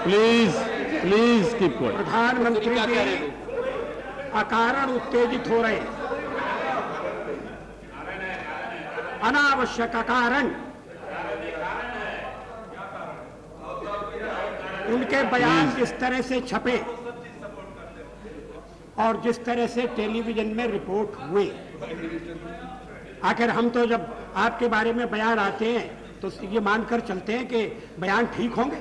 Please please keep quiet. प्रधानमंत्री जी अकारण उत्तेजित हो रहे हैं, अनावश्यक अकारण। उनके बयान जिस तरह से छपे और जिस तरह से टेलीविजन में रिपोर्ट हुए, आखिर हम तो जब आपके बारे में बयान आते हैं तो ये मानकर चलते हैं कि बयान ठीक होंगे।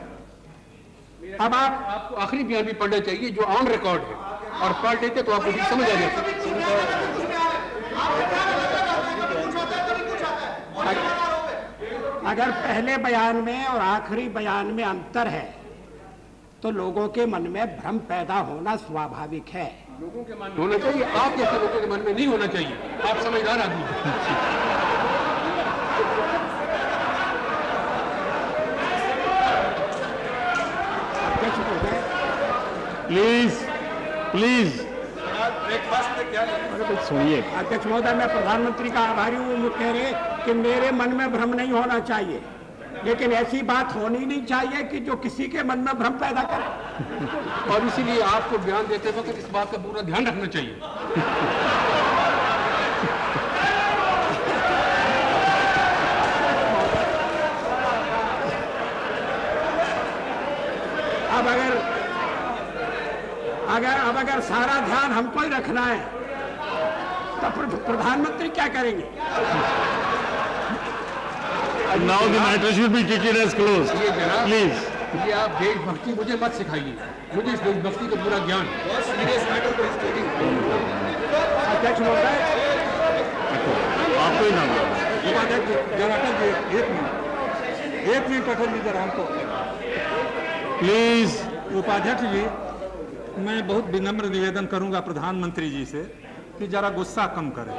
अब आपको आखिरी बयान भी पढ़ना चाहिए जो ऑन रिकॉर्ड है, और पढ़ लेते तो आपको भी समझ आ जाता। अगर पहले बयान में और आखिरी बयान में अंतर है तो लोगों के मन में भ्रम पैदा होना स्वाभाविक है। लोगों के मन में होना चाहिए, आप जैसे लोगों के मन में नहीं होना चाहिए। आप समझदार आदमी हैं। प्लीज प्लीज ब्रेकफास्ट में क्या सुनिए। अध्यक्ष महोदय, मैं प्रधानमंत्री का आभारी हूँ। वो कह रहे कि मेरे मन में भ्रम नहीं होना चाहिए, लेकिन ऐसी बात होनी नहीं चाहिए कि जो किसी के मन में भ्रम पैदा करे। और इसीलिए आपको बयान देते वक्त इस बात का पूरा ध्यान रखना चाहिए। अब अगर सारा ध्यान हमको ही रखना है तो प्रधानमंत्री क्या करेंगे? Now the matter should be taken as close. Please ये आप देशभक्ति मुझे मत सिखाइए, मुझे इस देशभक्ति का पूरा ज्ञान। अध्यक्ष महोदय, आपको ही नाम एक मिनट अटल जी जरा हमको। प्लीज। उपाध्यक्ष जी, मैं बहुत विनम्र निवेदन करूंगा प्रधानमंत्री जी से कि जरा गुस्सा कम करें।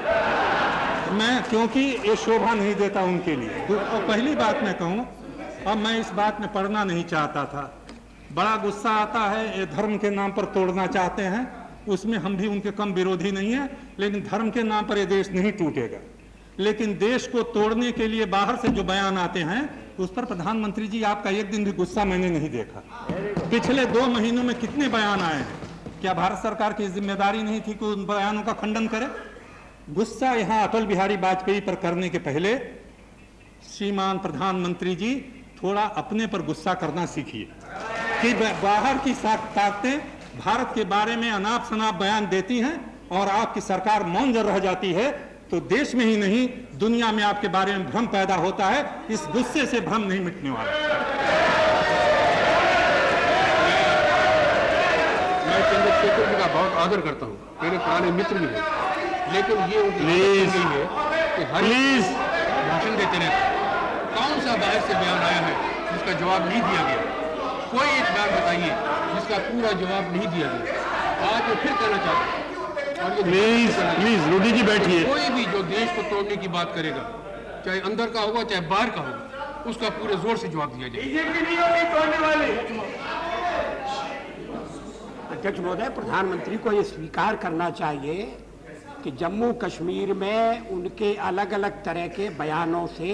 क्योंकि ये शोभा नहीं देता उनके लिए। और पहली बात मैं कहूं, अब मैं इस बात में पढ़ना नहीं चाहता था, बड़ा गुस्सा आता है। ये धर्म के नाम पर तोड़ना चाहते हैं, उसमें हम भी उनके कम विरोधी नहीं है, लेकिन धर्म के नाम पर ये देश नहीं टूटेगा। लेकिन देश को तोड़ने के लिए बाहर से जो बयान आते हैं उस पर प्रधानमंत्री जी आपका एक दिन भी गुस्सा मैंने नहीं देखा। पिछले 2 महीनों में कितने बयान आए हैं? क्या भारत सरकार की जिम्मेदारी नहीं थी कि उन बयानों का खंडन करे? गुस्सा यहाँ अटल बिहारी वाजपेयी पर करने के पहले श्रीमान प्रधानमंत्री जी थोड़ा अपने पर गुस्सा करना सीखिए कि बाहर की ताकतें भारत के बारे में अनाप शनाप बयान देती हैं और आपकी सरकार मौन रह जाती है, तो देश में ही नहीं दुनिया में आपके बारे में भ्रम पैदा होता है। इस गुस्से से भ्रम नहीं मिटने वाला। मैं चंद्रशेखर जी का बहुत आदर करता हूँ, मेरे पुराने मित्र भी हैं, लेकिन ये उनकी नहीं है कि हर भाषण देते रहते। कौन सा बाहर से बयान आया है जिसका जवाब नहीं दिया गया? कोई एक बयान बताइए जिसका पूरा जवाब नहीं दिया गया। आज वो फिर कहना चाहते हैं। प्लीज रोडी जी बैठिए। कोई भी जो देश को तोड़ने की बात करेगा, चाहे अंदर का होगा चाहे बाहर का होगा, उसका पूरे जोर से जवाब दिया जाए। अध्यक्ष महोदय, प्रधानमंत्री को यह स्वीकार करना चाहिए कि जम्मू कश्मीर में उनके अलग अलग तरह के बयानों से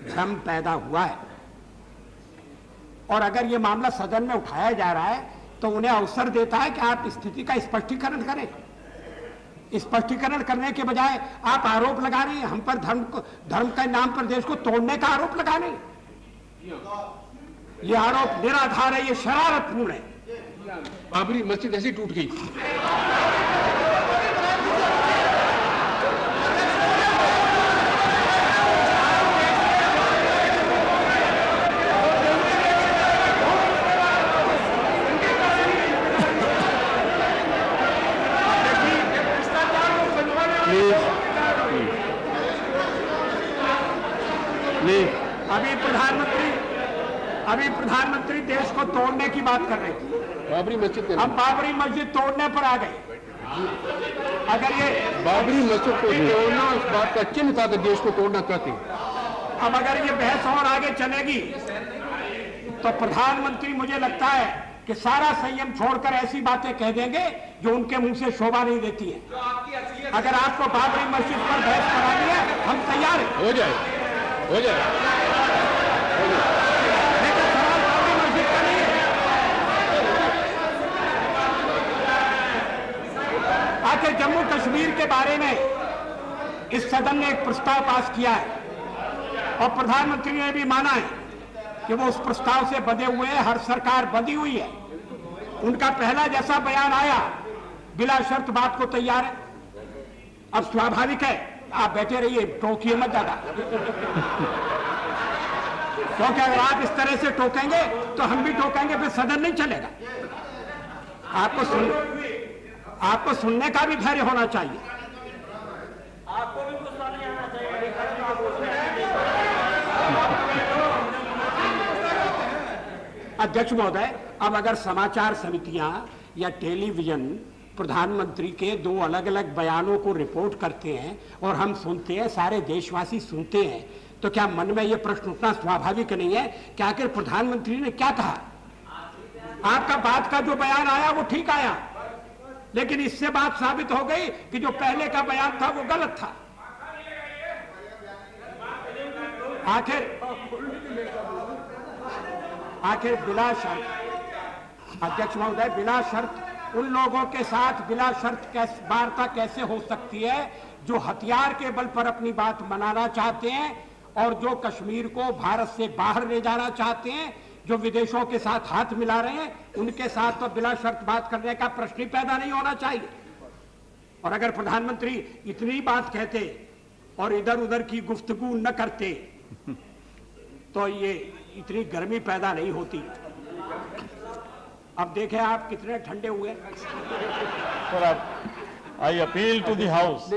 भ्रम पैदा हुआ है, और अगर ये मामला सदन में उठाया जा रहा है तो उन्हें अवसर देता है कि आप स्थिति का स्पष्टीकरण करें। स्पष्टीकरण करने के बजाय आप आरोप लगा रहे हैं हम पर, धर्म के नाम पर देश को तोड़ने का आरोप लगा रहे हैं। ये आरोप निराधार है, ये शरारतपूर्ण है। बाबरी मस्जिद ऐसी टूट गई। अभी प्रधानमंत्री देश को तोड़ने की बात कर रहे थे, बाबरी मस्जिद। हम बाबरी मस्जिद तोड़ने पर आ गए। अगर ये बाबरी मस्जिद को तोड़ना उस बात का चिन्ह था कि देश को तोड़ना चाहते हैं। अब अगर ये बहस और आगे चलेगी तो प्रधानमंत्री मुझे लगता है कि सारा संयम छोड़कर ऐसी बातें कह देंगे जो उनके मुंह से शोभा नहीं देती है। अगर आपको बाबरी मस्जिद पर बहस करानी है, हम तैयार हैं। हो जाए। लेकिन कश्मीर के बारे में इस सदन ने एक प्रस्ताव पास किया है और प्रधानमंत्री ने भी माना है कि वो उस प्रस्ताव से बंधे हुए हैं, हर सरकार बंधी हुई है। उनका पहला जैसा बयान आया बिला शर्त बात को तैयार है। अब स्वाभाविक है, आप बैठे रहिए, टोकिए मत ज्यादा, क्योंकि अगर आप इस तरह से टोकेंगे तो हम भी टोकेंगे, फिर सदन नहीं चलेगा। आपको सुनने का भी धैर्य होना चाहिए। आपको भी गुस्सा नहीं आना चाहिए। अध्यक्ष महोदय, अब अगर समाचार समितियां या टेलीविजन प्रधानमंत्री के दो अलग अलग बयानों को रिपोर्ट करते हैं और हम सुनते हैं, सारे देशवासी सुनते हैं, तो क्या मन में यह प्रश्न उठना स्वाभाविक नहीं है कि आखिर प्रधानमंत्री ने क्या कहा? आपका बात का जो बयान आया वो ठीक आया, लेकिन इससे बात साबित हो गई कि जो पहले का बयान था वो गलत था। आखिर बिला शर्त, अध्यक्ष महोदय, बिला शर्त उन लोगों के साथ बिला शर्त वार्ता कैसे हो सकती है जो हथियार के बल पर अपनी बात मनाना चाहते हैं और जो कश्मीर को भारत से बाहर ले जाना चाहते हैं, जो विदेशों के साथ हाथ मिला रहे हैं, उनके साथ तो बिला शर्त बात करने का प्रश्न ही पैदा नहीं होना चाहिए। और अगर प्रधानमंत्री इतनी बात कहते और इधर उधर की गुफ्तगू न करते तो ये इतनी गर्मी पैदा नहीं होती। अब देखें आप कितने ठंडे हुए। I appeal to the House